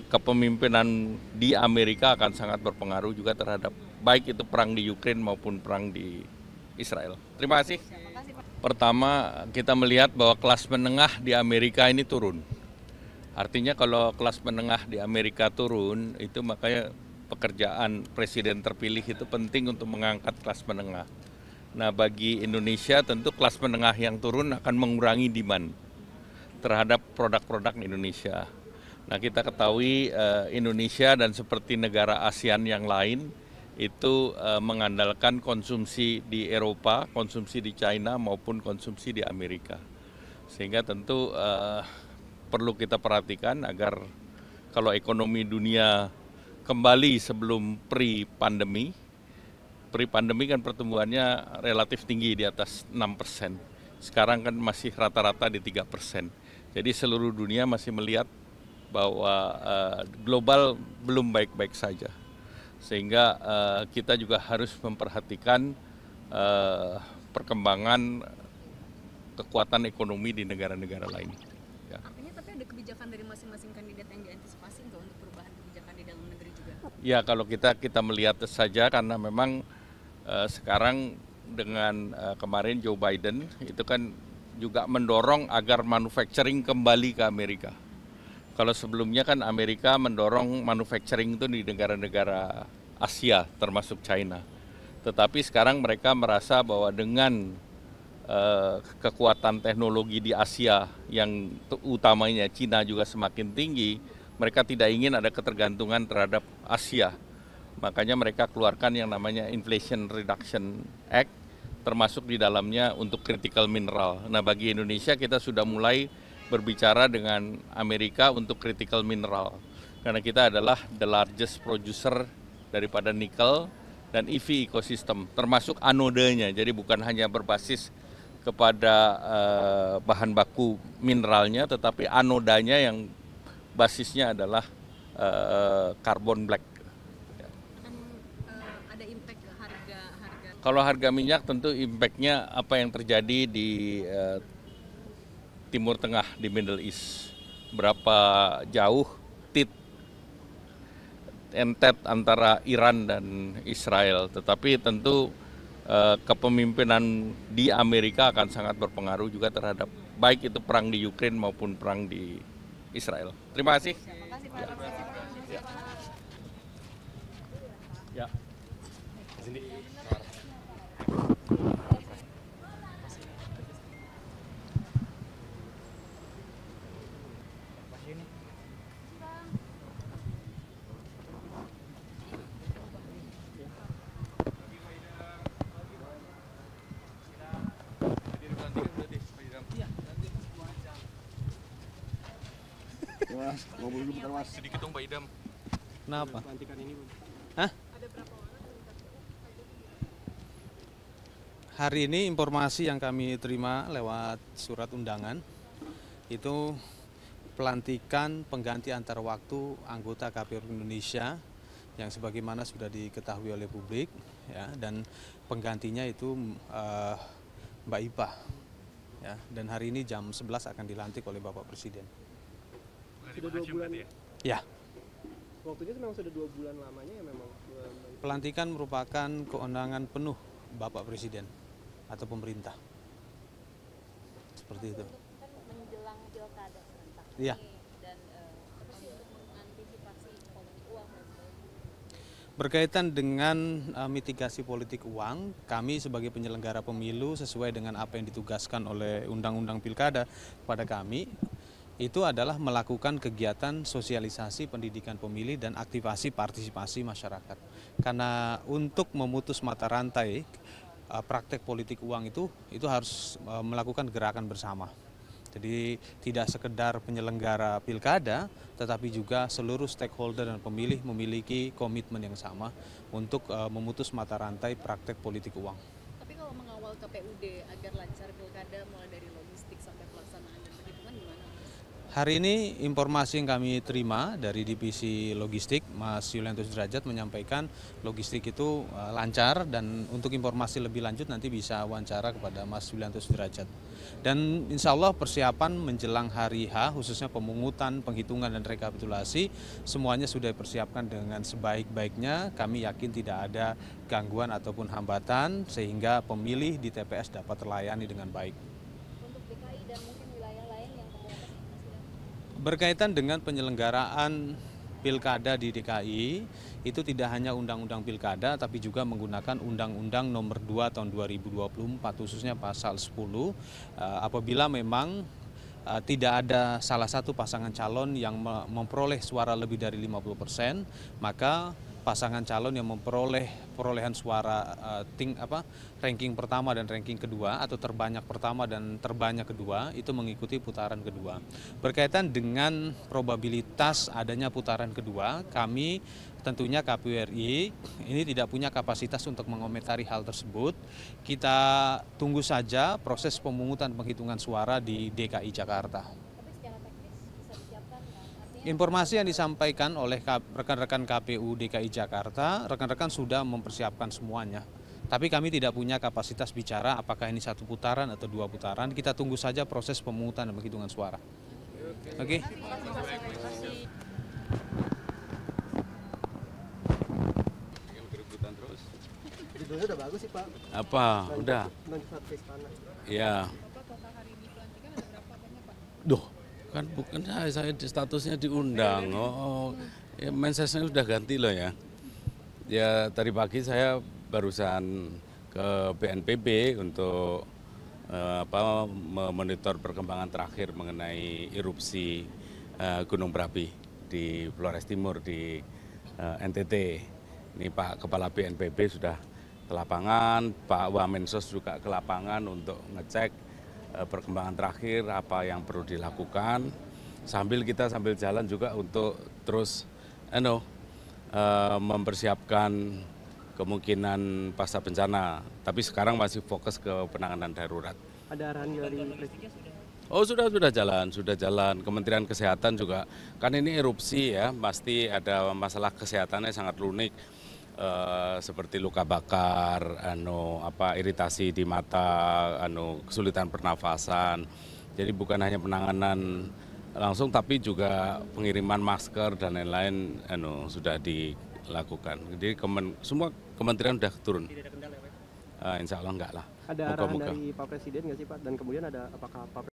kepemimpinan di Amerika akan sangat berpengaruh juga terhadap baik itu perang di Ukraina maupun perang di Israel. Terima kasih. Pertama, kita melihat bahwa kelas menengah di Amerika ini turun. Artinya kalau kelas menengah di Amerika turun, itu makanya pekerjaan presiden terpilih itu penting untuk mengangkat kelas menengah. Nah, bagi Indonesia tentu kelas menengah yang turun akan mengurangi demand terhadap produk-produk Indonesia. Nah, kita ketahui Indonesia dan seperti negara ASEAN yang lain itu mengandalkan konsumsi di Eropa, konsumsi di China maupun konsumsi di Amerika. Sehingga tentu perlu kita perhatikan agar kalau ekonomi dunia kembali sebelum pre-pandemi kan pertumbuhannya relatif tinggi di atas 6%. Sekarang kan masih rata-rata di 3%. Jadi seluruh dunia masih melihat bahwa global belum baik-baik saja. Sehingga kita juga harus memperhatikan perkembangan kekuatan ekonomi di negara-negara lain. Ya. Artinya tapi ada kebijakan dari masing-masing kandidat yang diantisipasi nggak untuk perubahan kebijakan di dalam negeri juga? Ya, kalau kita melihat saja karena memang sekarang dengan kemarin Joe Biden itu kan juga mendorong agar manufacturing kembali ke Amerika. Kalau sebelumnya kan Amerika mendorong manufacturing itu di negara-negara Asia termasuk China. Tetapi sekarang mereka merasa bahwa dengan kekuatan teknologi di Asia yang utamanya Cina juga semakin tinggi, mereka tidak ingin ada ketergantungan terhadap Asia. Makanya mereka keluarkan yang namanya Inflation Reduction Act, termasuk di dalamnya untuk critical mineral. Nah, bagi Indonesia kita sudah mulai berbicara dengan Amerika untuk critical mineral. Karena kita adalah the largest producer daripada nikel dan EV ecosystem, termasuk anodenya. Jadi bukan hanya berbasis kepada bahan baku mineralnya, tetapi anodanya yang basisnya adalah carbon black. Ada impact ke harga? Kalau harga minyak tentu impactnya apa yang terjadi di Timur Tengah, di Middle East. Berapa jauh tit entet antara Iran dan Israel. Tetapi tentu kepemimpinan di Amerika akan sangat berpengaruh juga terhadap baik itu perang di Ukraina maupun perang di Israel. Terima kasih. Ya. Mas, ngobrol dulu bentar Mas. Sedikit dong Pak Idam. Kenapa? Pelantikan ini, Bang. Hah? Hari ini informasi yang kami terima lewat surat undangan itu pelantikan pengganti antar waktu anggota KPU Indonesia yang sebagaimana sudah diketahui oleh publik ya, dan penggantinya itu Mbak Ipa ya, dan hari ini jam 11 akan dilantik oleh Bapak Presiden. Sudah 2 bulan ya. Waktunya memang sudah 2 bulan lamanya ya memang. Pelantikan merupakan kewenangan penuh Bapak Presiden atau pemerintah. Seperti itu. Kan menjelang pilkada serentak Iya. dan untuk mengantisipasi politik uang dan sebagainya. Berkaitan dengan mitigasi politik uang, kami sebagai penyelenggara pemilu sesuai dengan apa yang ditugaskan oleh Undang-Undang Pilkada kepada kami, itu adalah melakukan kegiatan sosialisasi pendidikan pemilih dan aktivasi partisipasi masyarakat. Karena untuk memutus mata rantai praktek politik uang itu harus melakukan gerakan bersama. Jadi tidak sekedar penyelenggara pilkada, tetapi juga seluruh stakeholder dan pemilih memiliki komitmen yang sama untuk memutus mata rantai praktek politik uang. Tapi kalau mengawal KPUD agar lancar pilkada mulai dari logistik sampai pelaksanaan dan perhitungan gimana? Hari ini informasi yang kami terima dari Divisi Logistik, Mas Yulianto Sudrajat menyampaikan logistik itu lancar, dan untuk informasi lebih lanjut nanti bisa wawancara kepada Mas Yulianto Sudrajat. Dan insya Allah persiapan menjelang hari H, khususnya pemungutan, penghitungan, dan rekapitulasi, semuanya sudah dipersiapkan dengan sebaik-baiknya. Kami yakin tidak ada gangguan ataupun hambatan sehingga pemilih di TPS dapat terlayani dengan baik. Untuk DKI dan mungkin wilayah lain yang kemudian Berkaitan dengan penyelenggaraan pilkada di DKI, itu tidak hanya undang-undang pilkada, tapi juga menggunakan Undang-Undang Nomor 2 Tahun 2024, khususnya pasal 10, apabila memang tidak ada salah satu pasangan calon yang memperoleh suara lebih dari 50%, maka pasangan calon yang memperoleh perolehan suara ranking pertama dan ranking kedua, atau terbanyak pertama dan terbanyak kedua, itu mengikuti putaran kedua. Berkaitan dengan probabilitas adanya putaran kedua, kami tentunya KPU RI ini tidak punya kapasitas untuk mengomentari hal tersebut. Kita tunggu saja proses pemungutan penghitungan suara di DKI Jakarta. tapi secara teknis bisa disiapkan nggak? Artinya Informasi yang disampaikan oleh rekan-rekan KPU DKI Jakarta, rekan-rekan sudah mempersiapkan semuanya. Tapi kami tidak punya kapasitas bicara apakah ini satu putaran atau dua putaran. Kita tunggu saja proses pemungutan dan penghitungan suara. Oke. Judulnya udah bagus sih Pak. Apa? Udah. Manfaat ke istana. Ya. Duh, kan bukan saya statusnya diundang. Oh, ya mensesnya udah ganti loh ya. Ya tadi pagi saya barusan ke BNPB untuk memonitor perkembangan terakhir mengenai erupsi Gunung Berapi di Flores Timur di NTT. Ini Pak Kepala BNPB sudah ke lapangan, Pak Wamensos juga ke lapangan untuk ngecek perkembangan terakhir apa yang perlu dilakukan. Sambil jalan juga untuk terus mempersiapkan kemungkinan pasca bencana. Tapi sekarang masih fokus ke penanganan darurat. Ada arahan dari Presiden? Oh sudah jalan. Kementerian Kesehatan juga kan ini erupsi ya, pasti ada masalah kesehatannya sangat runik. Seperti luka bakar, iritasi di mata, kesulitan pernafasan. Jadi bukan hanya penanganan langsung, tapi juga pengiriman masker dan lain-lain sudah dilakukan. Jadi semua kementerian sudah turun. Tidak ada kendala ya Pak? Insya Allah enggak lah. Ada arahan dari Pak Presiden nggak sih Pak? Dan kemudian ada apakah Pak